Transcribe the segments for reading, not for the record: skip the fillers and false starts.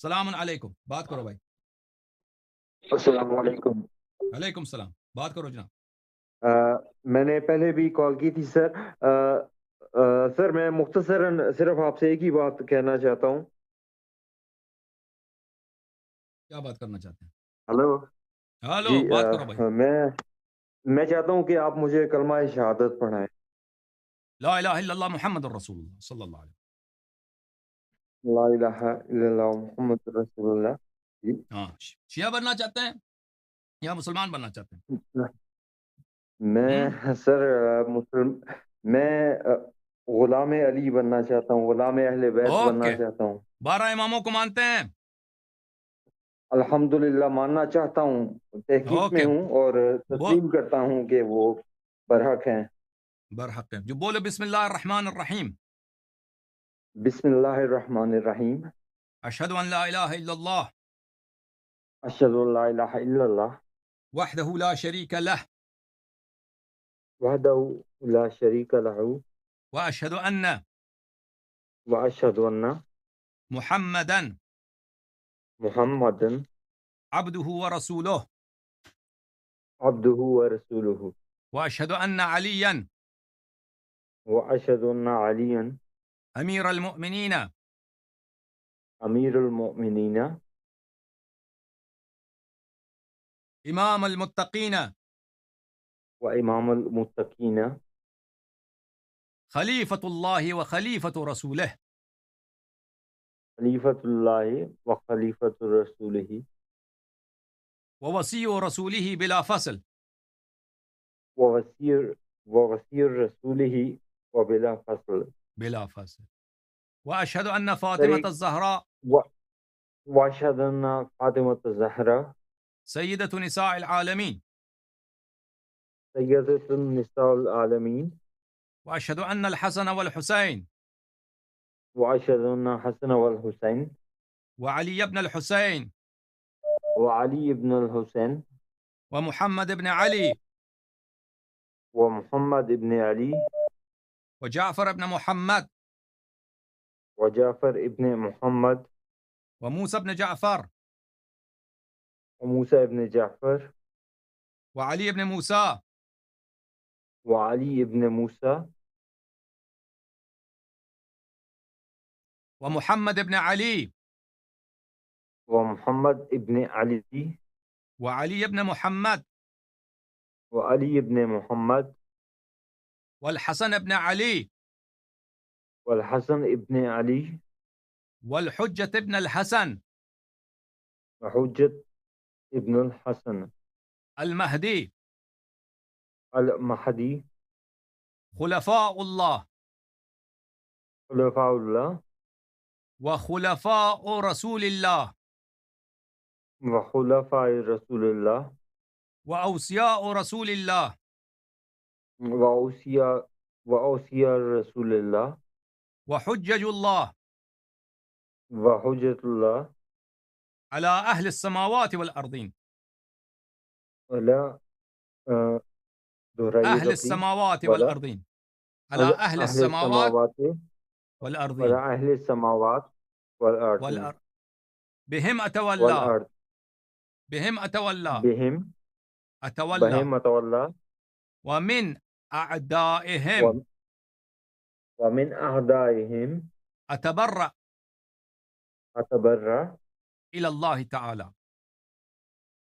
سلام علیکم، بات کرو بھائی۔ السلام علیکم۔ علیکم السلام، بات کرو جناب۔ میں نے پہلے بھی کال کی تھی سر۔ سر میں مختصراً صرف آپ سے ایک ہی بات کہنا چاہتا ہوں۔ کیا بات کرنا چاہتے ہیں؟ ہلو ہلو، جی، بات کرو بھائی۔ میں چاہتا ہوں کہ آپ مجھے کلمہ شہادت پڑھائیں۔ لا الہ الا اللہ محمد الرسول اللہ صلی اللہ علیہ لا الہ الا اللہ محمد رسول اللہ۔ جی وسلم۔ ہاں، شیعہ بننا چاہتے ہیں یا مسلمان بننا چاہتے ہیں؟ میں سر میں غلام علی بننا چاہتا ہوں، غلام اہل بیت بننا اوکے، چاہتا ہوں۔ 12 اماموں کو مانتے ہیں؟ الحمدللہ ماننا چاہتا ہوں، تحقیق میں اوکے، ہوں اور تسلیم کرتا ہوں کہ وہ برحق ہیں۔ برحق ہے جو بولے بسم اللہ الرحمن الرحیم۔ بسم اللہ الرحمن الرحیم۔ اشہد ان لا الہ الا اللہ اشہد ان لا الہ الا اللہ وحدہ لا شریک لہ وحدہ لا شریک لہ واشہد ان واشہد ان محمدا محمدًا عبدہ ورسولہ عبدہ ورسولہ واشہد ان علیا واشہد ان علیٰ امیر المؤمنین امیر المؤمنین امام المتقین و امام المتقین خلیفۃ اللہ و خلیفۃ رسولہ خلیفۃ اللہ و خلیفۃ رسولہ ووصی رسولہ بلا فصل ووصی رسولہ و بلا فصل بلا فصل واشہد ان فاطمۃ الزہراء واشہد ان فاطمۃ الزہرا سیدۃ نساء العالمین سیدۃ النساء العالمین واشہد ان الحسن والحسین واشہد ان حسن والحسین وعلی ابن الحسین وعلی ابن الحسین ومحمد ابن علی ومحمد ابن علی وجعفر ابن محمد وجعفر ابن محمد وموسى ابن جعفر وموسى ابن جعفر وعلي ابن موسى وعلي ابن موسى ومحمد ابن علي ومحمد ابن علي وعلي ابن محمد وعلي ابن محمد والحسن ابن علي والحسن ابن علي والحجة ابن الحسن وحجة ابن الحسن المهدي المهدي خلفاء الله خلفاء الله وخلفاء رسول الله وخلفاء رسول الله وأوصياء رسول الله وأوصياء رسول الله وحجج الله وحجة الله على أهل السماوات والأرضين ولا أهل السماوات والأرضين على أهل السماوات والأرضين ولا أهل السماوات والأرض بهم أتولى والأرض بهم أتولى بهم أتولى ومن أعدائهم ومن أعدائهم أتبرأ أتبرأ إلى الله تعالى.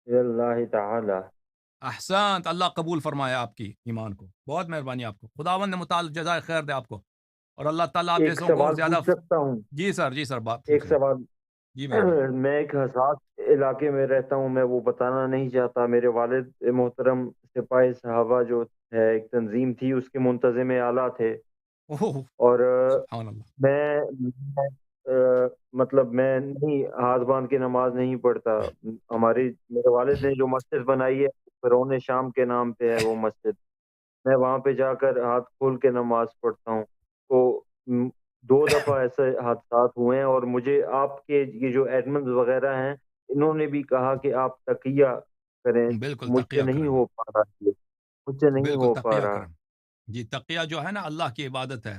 إلى الله تعالى. احسنت، اللہ قبول فرمائے آپ کی ایمان کو، بہت مہربانی آپ کو، خداوند نے متعلق جزائے خیر دے آپ کو، اور اللہ تعالیٰ آپ جیسوں کو زیادہ سکتا ہوں؟ جی سر بات ایک سوال جی میں ایک حساس علاقے میں رہتا ہوں، میں وہ بتانا نہیں چاہتا۔ میرے والد محترم سپاہی صحابہ جو ہے ایک تنظیم تھی، اس کے منتظم اعلیٰ تھے، اور سبحان اللہ، میں مطلب میں نہیں ہاتھ باندھ کے نماز نہیں پڑھتا۔ میرے والد نے جو مسجد بنائی ہے فرعون شام کے نام پہ ہے وہ مسجد، میں وہاں پہ جا کر ہاتھ کھول کے نماز پڑھتا ہوں۔ تو 2 دفعہ ایسے حادثات ہوئے ہیں، اور مجھے آپ کے یہ جو ایڈمنز وغیرہ ہیں انہوں نے بھی کہا کہ آپ تقیہ کریں، بالکل مجھ سے تقیہ نہیں کریں، ہو پا رہا ہے، مجھ سے نہیں بالکل ہو پا تقیہ رہا۔ کریں، جی تقیہ جو ہے نا اللہ کی عبادت ہے،